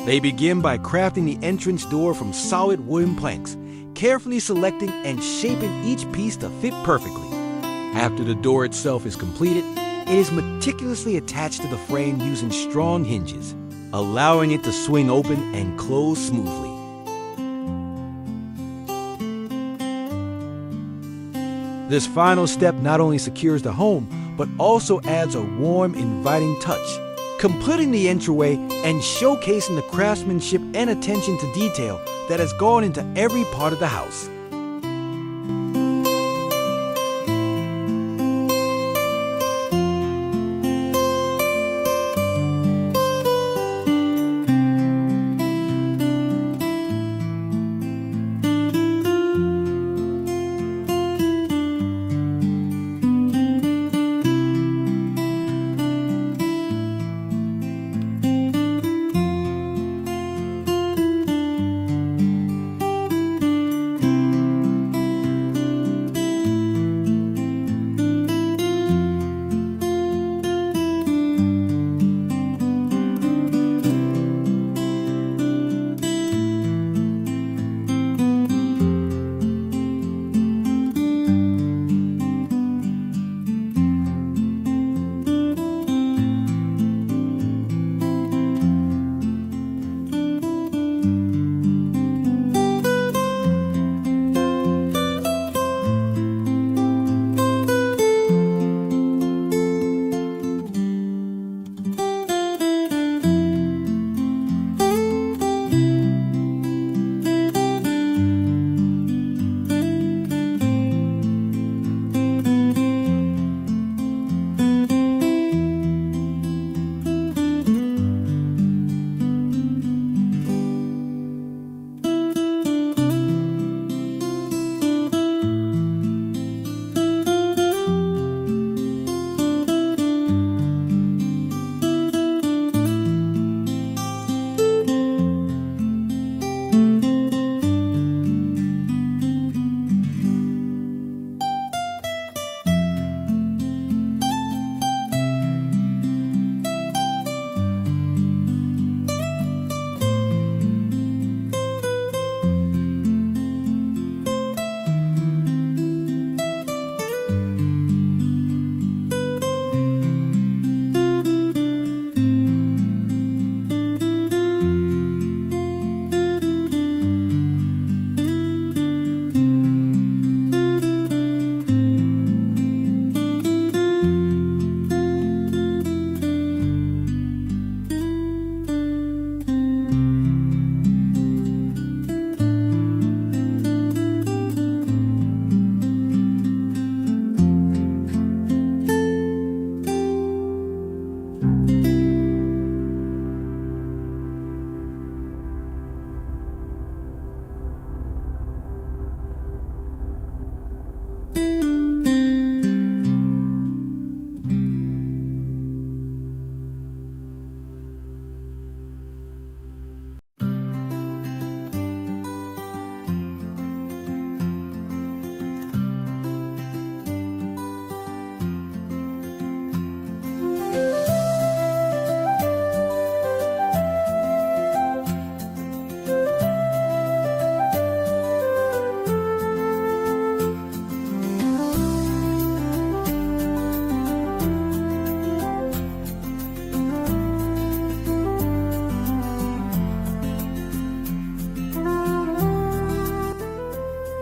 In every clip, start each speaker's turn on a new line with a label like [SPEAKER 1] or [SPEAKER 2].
[SPEAKER 1] They begin by crafting the entrance door from solid wooden planks, carefully selecting and shaping each piece to fit perfectly. After the door itself is completed, it is meticulously attached to the frame using strong hinges, allowing it to swing open and close smoothly. This final step not only secures the home, but also adds a warm, inviting touch, completing the entryway and showcasing the craftsmanship and attention to detail that has gone into every part of the house.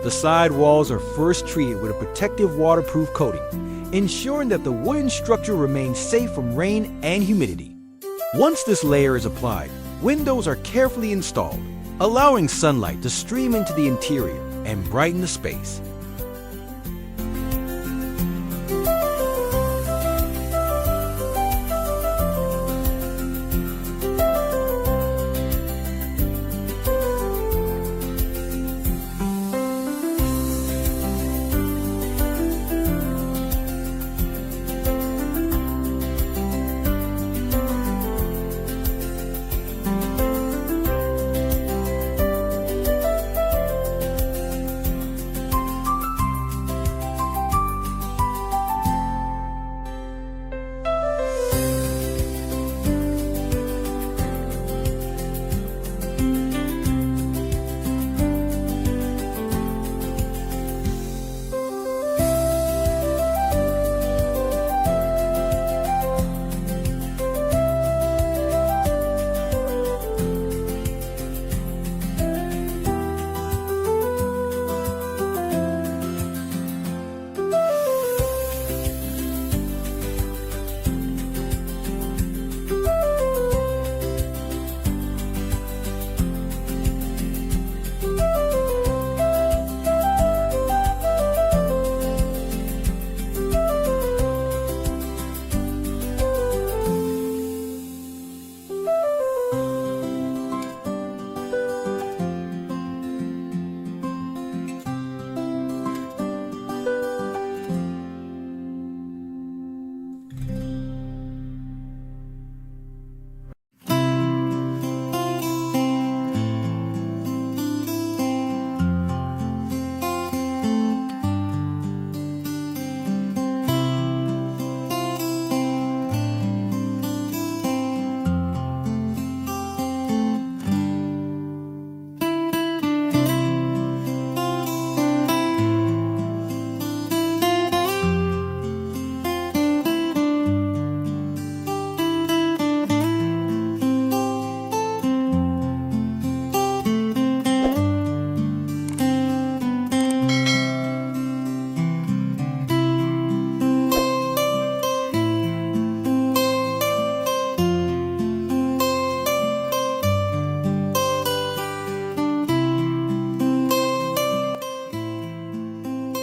[SPEAKER 1] The side walls are first treated with a protective waterproof coating, ensuring that the wooden structure remains safe from rain and humidity. Once this layer is applied, windows are carefully installed, allowing sunlight to stream into the interior and brighten the space.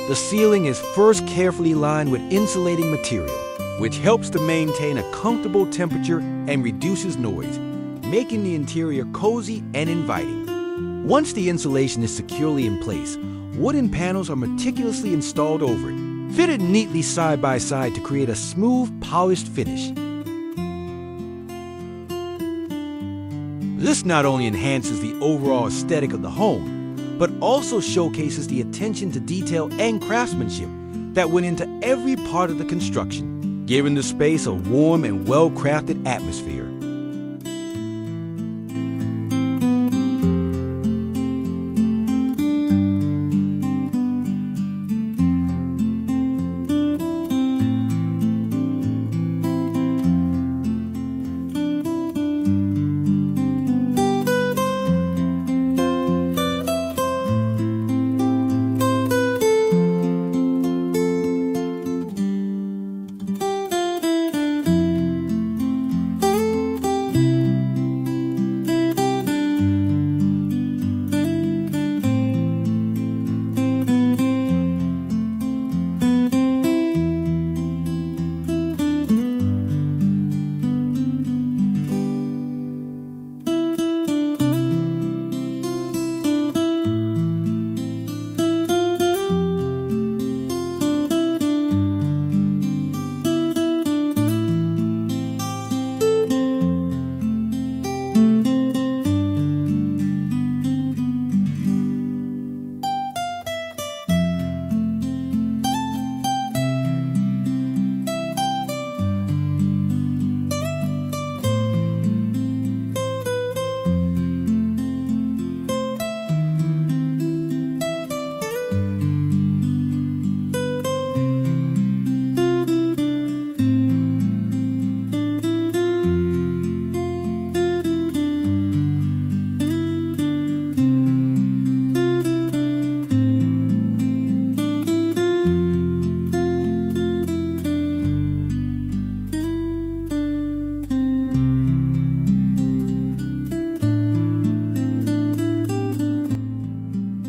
[SPEAKER 1] The ceiling is first carefully lined with insulating material, which helps to maintain a comfortable temperature and reduces noise, making the interior cozy and inviting. Once the insulation is securely in place, wooden panels are meticulously installed over it, fitted neatly side by side to create a smooth, polished finish. This not only enhances the overall aesthetic of the home, but also showcases the attention to detail and craftsmanship that went into every part of the construction, giving the space a warm and well-crafted atmosphere.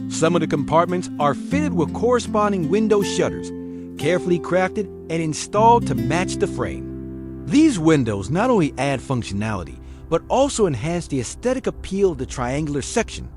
[SPEAKER 1] Some of the compartments are fitted with corresponding window shutters, carefully crafted and installed to match the frame. These windows not only add functionality, but also enhance the aesthetic appeal of the triangular section.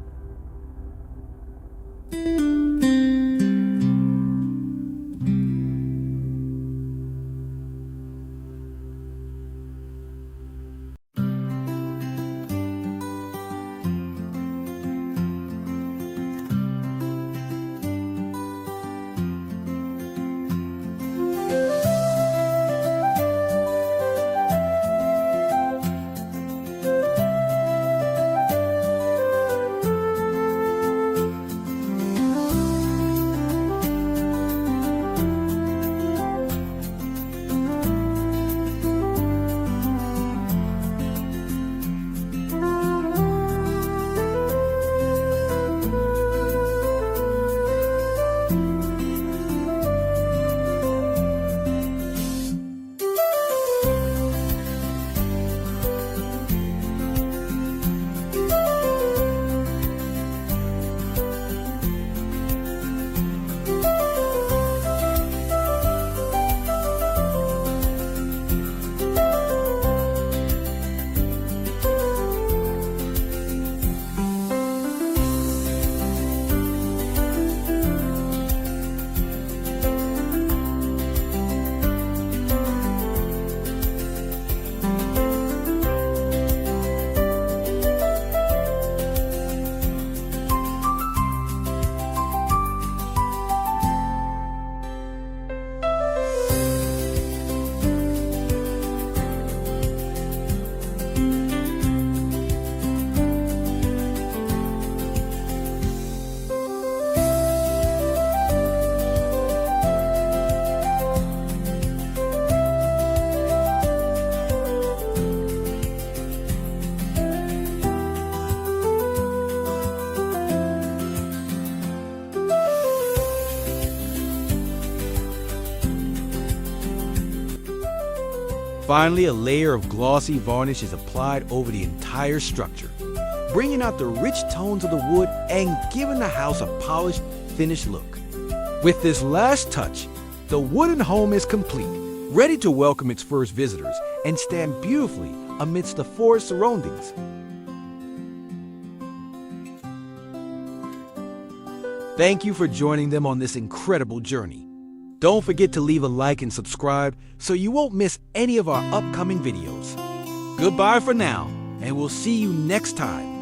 [SPEAKER 1] Finally, a layer of glossy varnish is applied over the entire structure, bringing out the rich tones of the wood and giving the house a polished, finished look. With this last touch, the wooden home is complete, ready to welcome its first visitors and stand beautifully amidst the forest surroundings. Thank you for joining them on this incredible journey. Don't forget to leave a like and subscribe so you won't miss any of our upcoming videos. Goodbye for now, and we'll see you next time.